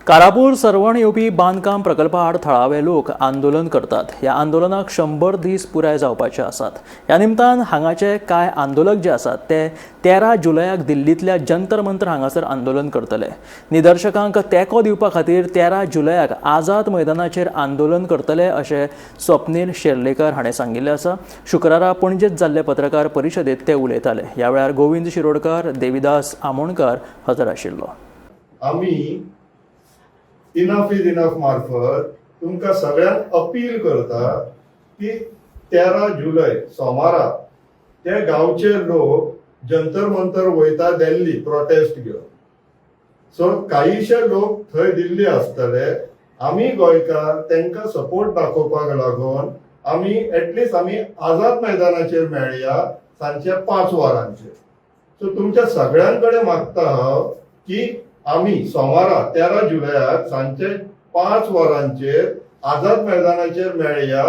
कारापूर सरवण येवपी बांदकाम प्रकल्पा आड थळावे लोक आंदोलन करतात. ह्या आंदोलनाक 100 दीस पुराय जावपाचे आसात. ह्या निमतान हांगाचे कांय आंदोलक जे आसात ते 13 जुलयाक दिल्लींतल्या जंतर मंतर हांगासर आंदोलन करतले. निदर्शकांक तेंको दिवपा खातीर 13 जुलयाक आझाद मैदानाचेर आंदोलन करतले अशें स्वप्नील शेर्लेकर हाणें सांगिल्लें आसा. शुक्रारा पणजेंत जाल्ले पत्रकार परिशदेंत ते उलयताले. ह्या वेळार गोविंद शिरोडकार, देविदास आमोणकार हजर आशिल्लो. आम्ही इनफ इज इनफ मार्फत तुमकां सगळ्यांक अपील करता की 13 जुलय सोमारा ते गांवचे लोक जंतर मंतर वयता दिल्ली प्रोटेस्ट घेवन. सो काहीशे लोक थंय दिल्ली आसतले. आमी गोंयकार तांकां सपोर्ट दाखोवपाक लागून आमी आझाद मैदानाचेर मेळया सांजचे 5 वरांचेर. सो तुमच्या सगळ्यांकडे मागता हांव की आम्ही सोमारा 13 जुलयाक सांजचे 5 वरांचेर आझाद मैदानाचेर मेळया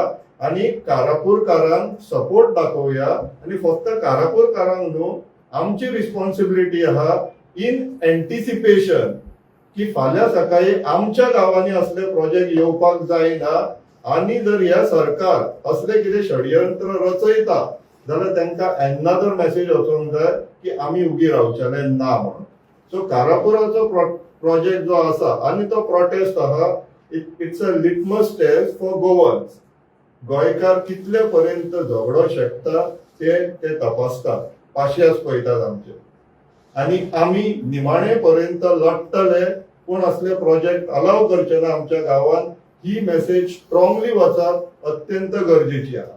आणि कारापूरकारांक सपोर्ट दाखोवया. आणि फक्त कारापूरकारांक न्हू, आमची रिस्पॉन्सिबिलिटी आहा इन एंटिसिपेशन की फाल्यां सकाळी आमच्या गांवांनी असले प्रोजेक्ट येवपाक जायना. आणि जर ह्या सरकार असले कितें षडयंत्र रचयता जाल्यार तांकां एनादर मेसेज वचोंक जाय की आमी उगी रावचेले ना म्हणून. सो कारापुराचो प्रोजेक्ट जो आसा आनी तो प्रोटेस्ट आहा, it's a litmus test for Goans. गोंयकार कितले पर्यंत झगडो शकता ते तपासतात, पाशयेस पळयतात आमचे. आनी आमी निमाणे पर्यंत लढटले, पूण असले प्रोजेक्ट अलाव करचे ना आमच्या गांवांत. ही मेसेज स्ट्रॉंगली वचप अत्यंत गरजेची आहा.